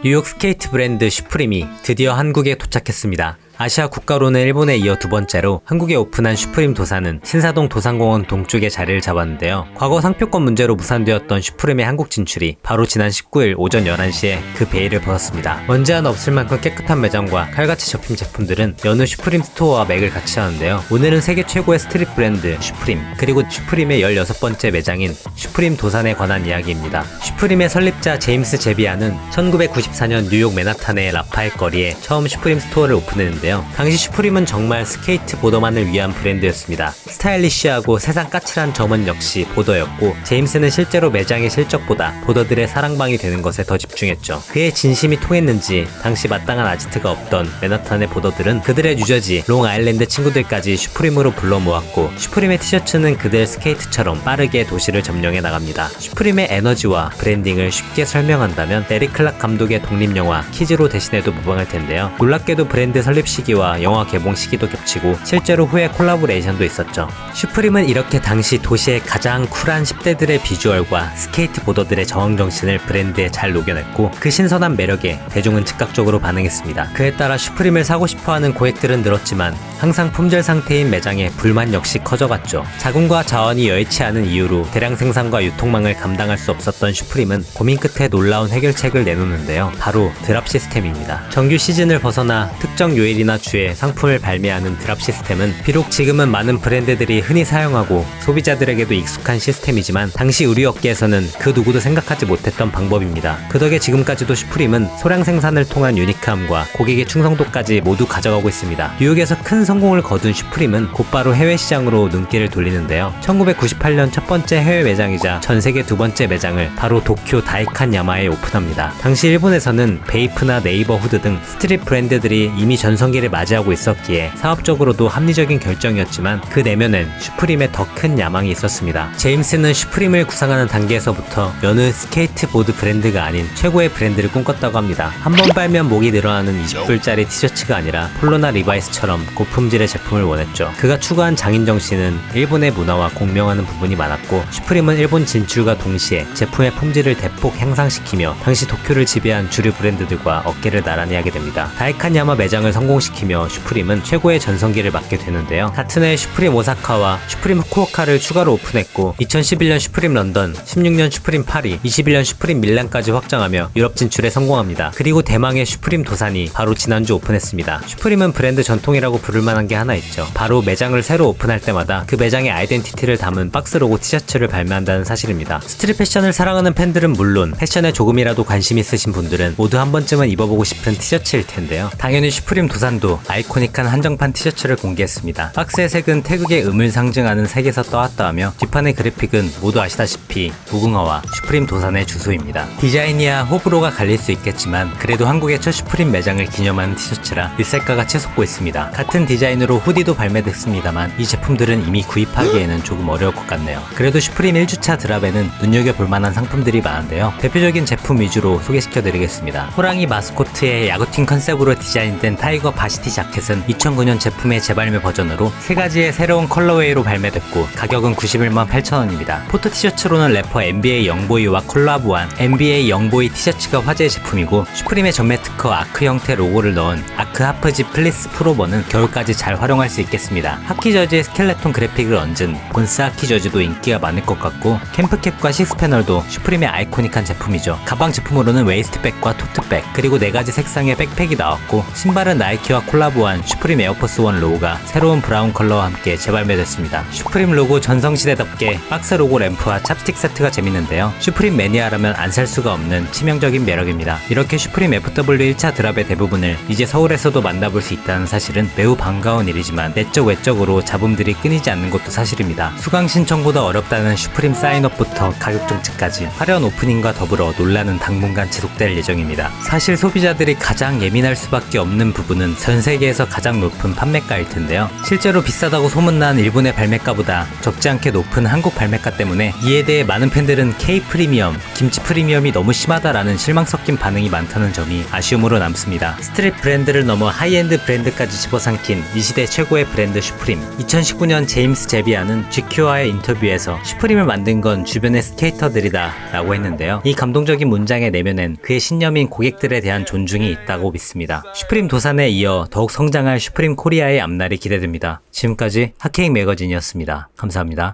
뉴욕 스케이트 브랜드 슈프림이 드디어 한국에 도착했습니다. 아시아 국가로는 일본에 이어 두 번째로 한국에 오픈한 슈프림 도사는 신사동 도산공원 동쪽에 자리를 잡았는데요. 과거 상표권 문제로 무산되었던 슈프림의 한국 진출이 바로 지난 19일 오전 11시에 그 베일을 벗었습니다. 먼지 하나 없을 만큼 깨끗한 매장과 칼같이 접힌 제품들은 여느 슈프림 스토어와 맥을 같이 하는데요. 오늘은 세계 최고의 스트릿 브랜드 슈프림, 그리고 슈프림의 16번째 매장인 슈프림 도산에 관한 이야기입니다. 슈프림의 설립자 제임스 제비아는 1994년 뉴욕 맨하탄의 라파엘 거리에 처음 슈프림 스토어를 오픈했는데 당시 슈프림은 정말 스케이트보더만을 위한 브랜드였습니다. 스타일리쉬하고 세상 까칠한 점원 역시 보더였고, 제임스는 실제로 매장의 실적보다 보더들의 사랑방이 되는 것에 더 집중했죠. 그의 진심이 통했는지 당시 마땅한 아지트가 없던 맨하탄의 보더들은 그들의 뉴저지, 롱아일랜드 친구들까지 슈프림으로 불러 모았고, 슈프림의 티셔츠는 그들 스케이트처럼 빠르게 도시를 점령해 나갑니다. 슈프림의 에너지와 브랜딩을 쉽게 설명한다면 에릭 클락 감독의 독립영화 키즈로 대신해도 무방할 텐데요. 놀랍게도 브랜드 설립 시기와 영화 개봉 시기도 겹치고 실제로 후에 콜라보레이션도 있었죠. 슈프림은 이렇게 당시 도시의 가장 쿨한 10대들의 비주얼과 스케이트보더들의 저항정신을 브랜드에 잘 녹여냈고, 그 신선한 매력에 대중은 즉각적으로 반응했습니다. 그에 따라 슈프림을 사고 싶어하는 고객들은 늘었지만 항상 품절 상태인 매장에 불만 역시 커져갔죠. 자금과 자원이 여의치 않은 이유로 대량 생산과 유통망을 감당할 수 없었던 슈프림은 고민 끝에 놀라운 해결책을 내놓는데요. 바로 드랍 시스템입니다. 정규 시즌을 벗어나 특정 요일이나 주에 상품을 발매하는 드랍 시스템은 비록 지금은 많은 브랜드들이 흔히 사용하고 소비자들에게도 익숙한 시스템이지만 당시 의류 업계에서는 그 누구도 생각하지 못했던 방법입니다. 그 덕에 지금까지도 슈프림은 소량 생산을 통한 유니크함과 고객의 충성도까지 모두 가져가고 있습니다. 뉴욕에서 큰 성공을 거둔 슈프림은 곧바로 해외 시장으로 눈길을 돌리는데요. 1998년 첫 번째 해외 매장이자 전 세계 두 번째 매장을 바로 도쿄 다이칸 야마에 오픈합니다. 당시 일본에서는 베이프나 네이버 후드 등 스트릿 브랜드들이 이미 전성기를 맞이하고 있었기에 사업적으로도 합리적인 결정이었지만 그 내면엔 슈프림의 더 큰 야망이 있었습니다. 제임스는 슈프림을 구상하는 단계에서부터 여느 스케이트보드 브랜드가 아닌 최고의 브랜드를 꿈꿨다고 합니다. 한 번 빨면 목이 늘어나는 20불짜리 티셔츠가 아니라 폴로나 리바이스처럼 고품질의 제품을 원했죠. 그가 추구한 장인정신은 일본의 문화와 공명하는 부분이 많았고, 슈프림은 일본 진출과 동시에 제품의 품질을 대폭 향상시키며 당시 도쿄를 지배한 주류 브랜드들과 어깨를 나란히 하게 됩니다. 다이칸 야마 매장을 성공시키며 슈프림은 최고의 전성기를 맞게 되는데요. 같은 해 슈프림 오사카와 슈프림 후쿠오카를 추가로 오픈했고, 2011년 슈프림 런던, 16년 슈프림 파리, 21년 슈프림 밀란까지 확장하며 유럽 진출에 성공합니다. 그리고 대망의 슈프림 도산이 바로 지난주 오픈했습니다. 슈프림은 브랜드 전통이라고 부를 만한 게 하나 있죠. 바로 매장을 새로 오픈할 때마다 그 매장의 아이덴티티를 담은 박스 로고 티셔츠를 발매한다는 사실입니다. 스트릿 패션을 사랑하는 팬들은 물론 패션에 조금이라도 관심 있으신 분들은 모두 한 번쯤은 입어보고 싶은 티셔츠일 텐데요. 당연히 슈프림 도산도 아이코닉한 한정판 티셔츠를 공개했습니다. 박스의 색은 태극의 음을 상징하는 색에서 떠왔다 하며 뒷판의 그래픽은 모두 아시다시피 무궁화와 슈프림 도산의 주소입니다. 디자인이야 호불호가 갈릴 수 있겠지만 그래도 한국의 첫 슈프림 매장을 기념하는 티셔츠라 일색가가 채솟고 있습니다. 같은 디자인으로 후디도 발매됐습니다만 이 제품들은 이미 구입하기에는 조금 어려울 것 같네요. 그래도 슈프림 1주차 드랍에는 눈여겨볼 만한 상품들이 많은데요. 대표적인 제품 위주로 소개시켜드리겠습니다. 호랑이 마스코트의 야구팀 컨셉으로 디자인된 타이거 바시티 자켓은 2009년 제품의 재발매 버전으로 3가지의 새로운 컬러웨이로 발매됐고 가격은 91만 8천원입니다. 포토 티셔츠로는 래퍼 NBA 영보이와 콜라보한 NBA 영보이 티셔츠가 화제의 제품이고, 슈프림의 전매 특허 아크 형태 로고를 넣은 아크 하프지 플리스 프로버는 겨울까지 잘 활용할 수 있겠습니다. 하키 저지의 스켈레톤 그래픽을 얹은 본스 하키 저지도 인기가 많을 것 같고, 캠프캡과 식스패널도 슈프림의 아이코닉한 제품이죠. 가방 제품으로는 웨이스트백과 토트백, 그리고 4가지 색상의 백팩이 나왔고, 신발은 나이키와 콜라보한 슈프림 에어포스 원 로고가 새로운 브라운 컬러와 함께 재발매됐습니다. 슈프림 로고 전성시대답게 박스 로고 램프와 찹스틱 세트가 재밌는데요. 슈프림 매니아라면 안 살 수가 없는 치명적인 매력입니다. 이렇게 슈프림 FW 1차 드랍의 대부분을 이제 서울에서도 만나볼 수 있다는 사실은 매우 반가운 일이지만 내적 외적으로 잡음들이 끊이지 않는 것도 사실입니다. 수강 신청보다 어렵다는 슈프림 사인업부터 가격 정책까지 화려한 오프닝과 더불어 논란은 당분간 지속될 예정입니다. 사실 소비자들이 가장 예민할 수밖에 없는 부분은 슈프림은 전 세계에서 가장 높은 판매가일 텐데요. 실제로 비싸다고 소문난 일본의 발매가보다 적지 않게 높은 한국 발매가 때문에 이에 대해 많은 팬들은 K 프리미엄, 김치 프리미엄이 너무 심하다라는 실망 섞인 반응이 많다는 점이 아쉬움으로 남습니다. 스트릿 브랜드를 넘어 하이엔드 브랜드까지 집어삼킨 이 시대 최고의 브랜드 슈프림. 2019년 제임스 제비아는 GQ와의 인터뷰에서 슈프림을 만든 건 주변의 스케이터들이다 라고 했는데요. 이 감동적인 문장의 내면엔 그의 신념인 고객들에 대한 존중이 있다고 믿습니다. 슈프림 도산에 이어 더욱 성장할 슈프림 코리아의 앞날이 기대됩니다. 지금까지 핫케이크 매거진이었습니다. 감사합니다.